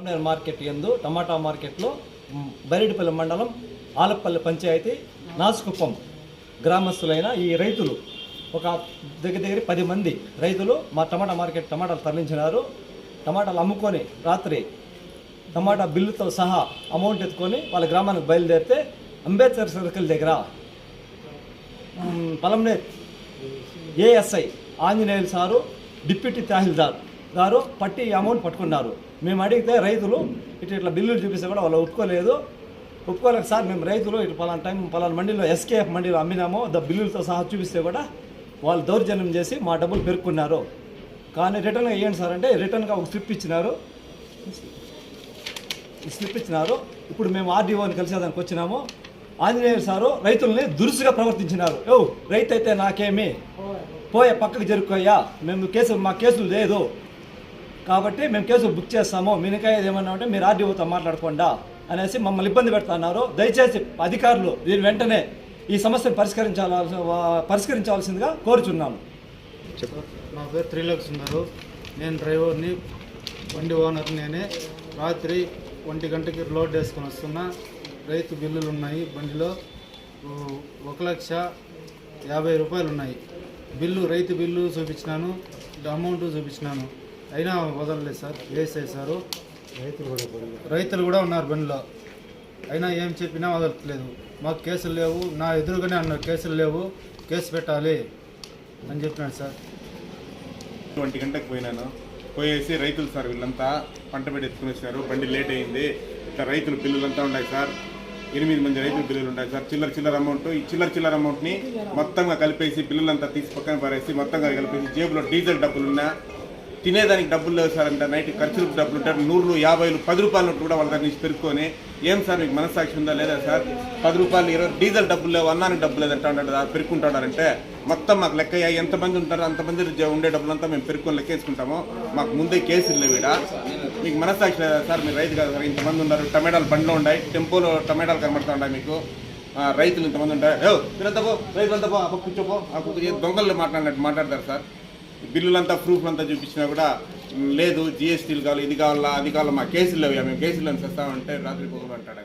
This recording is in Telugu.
కంటైనర్ మార్కెట్ యందు టమాటా మార్కెట్లో బైరెడ్డిపల్లి మండలం ఆలపల్లి పంచాయతీ నాసుకుప్పం గ్రామస్తులైన ఈ రైతులు ఒక దగ్గర 10 మంది రైతులు మా టమాటా మార్కెట్ టమాటాలు తరలించినారు. టమాటాలు అమ్ముకొని రాత్రి టమాటా బిల్లుతో సహా అమౌంట్ ఎత్తుకొని వాళ్ళ గ్రామానికి బయలుదేరితే అంబేద్కర్ సర్కిల్ దగ్గర Palamaner ASI Anjaneyulu sir deputy tahsildar గారు పట్టి అమౌంట్ పట్టుకున్నారు. మేము అడిగితే రైతులు ఇట్లా బిల్లులు చూపిస్తే కూడా వాళ్ళు ఒప్పుకోలేక సార్ మేము రైతులు ఇట్లా పలానా టైం పలానా మండీలో ఎస్కేఎఫ్ మండీలో అమ్మినామో బిల్లులతో సహా చూపిస్తే కూడా వాళ్ళు దౌర్జన్యం చేసి మా డబ్బులు పెరుక్కున్నారు. కానీ రిటర్న్గా ఇవ్వండి సార్ అంటే రిటర్న్గా ఒక స్లిప్ ఇచ్చినారు. ఇప్పుడు మేము ఆర్డీఓని కలిసేదానికి వచ్చినాము. ఆంజనేయులు సారు రైతుల్ని దురుసుగా ప్రవర్తించినారు. రైతు అయితే నాకేమి పోయే పక్కకు జరుపుకోయ్యా, మా కేసులు లేదు కాబట్టి మేము కేసులు బుక్ చేస్తాము, మినకాయ ఏమన్నా ఉంటే మీరు ఆర్డీఓతో మాట్లాడకుండా అనేసి మమ్మల్ని ఇబ్బంది పెడుతున్నారు. దయచేసి అధికారులు దీని వెంటనే ఈ సమస్యను పరిష్కరించాల్సిందిగా కోరుచున్నాము. నా పేరు త్రిలోక్ సుందరు, నేను డ్రైవర్ని, బండి ఓనర్ నేనే. రాత్రి 1 గంటకి లోడ్ వేసుకొని వస్తున్నా. రైతు బిల్లులు ఉన్నాయి బండిలో, 1,50,000 ఉన్నాయి. రైతు బిల్లు చూపించినాను, అమౌంట్ చూపించినాను, అయినా వదలలేదు సార్, వేసేసారు. రైతులు కూడా ఉన్నారు బండిలో, అయినా ఏం చెప్పినా వదలట్లేదు. మాకు కేసులు లేవు, నా ఎదురుగానే అన్నారు కేసులు లేవు, కేసు పెట్టాలి అని చెప్పినాడు సార్. 20 గంటలకు పోయేసి రైతులు సార్ వీళ్ళంతా పంట పెట్టి ఎత్తుకునేసారు. బండి లేట్ అయింది. ఇట్లా రైతులు బిల్లులంతా ఉన్నాయి సార్, 8 మంది రైతుల బిల్లులు ఉంటాయి సార్. చిల్లర అమౌంట్, ఈ చిల్లర అమౌంట్ని మొత్తంగా కలిపేసి బిల్లులంతా తీసి పక్కన పారేసి మొత్తంగా కలిపేసి జేబులో డీజిల్ డబ్బులున్నా, తినేదానికి డబ్బులు లేవు సార్ అంటే నైట్ ఖర్చులకు డబ్బులు ఉంటారు. 100, 50, 10 రూపాయల నోట్లు కూడా వాళ్ళ దగ్గర నుంచి పెరుక్కొని, ఏం సార్ మీకు మనస్సాక్షి ఉందా లేదా సార్, 10 రూపాయలు 20 డీజిల్ డబ్బులు లేవు, అన్నానికి డబ్బులు లేదంటే పెరుక్కుంటాడంటే మొత్తం మాకు లెక్క ఎంతమంది ఉంటారో అంతమంది ఉండే డబ్బులంతా మేము పెరుక్కొని లెక్కేసుకుంటాము. మాకు ముందే కేసులు లేవు. మీకు మనస్సాక్షి లేదా సార్, మీరు రైతు కాదు సార్, ఇంతమంది ఉన్నారు, టమాటాలు బండ్లో ఉన్నాయి, టెంపోలో టమాటాలు కనబడుతూ ఉన్నాయి మీకు, రైతులు ఇంతమంది ఉంటారు. మీరంతా పో, రైతులంతా పో, కూర్చోపో, దొంగలు మాట్లాడతారు సార్. బిల్లులంతా ప్రూఫ్లంతా చూపించినా కూడా లేదు, జిఎస్టీలు కావాలి, ఇది కావాలా, అది కావాలా, మా కేసులు లేవు, మేము కేసులు అని చేస్తామంటే రాత్రి పొగలు అంటాడు.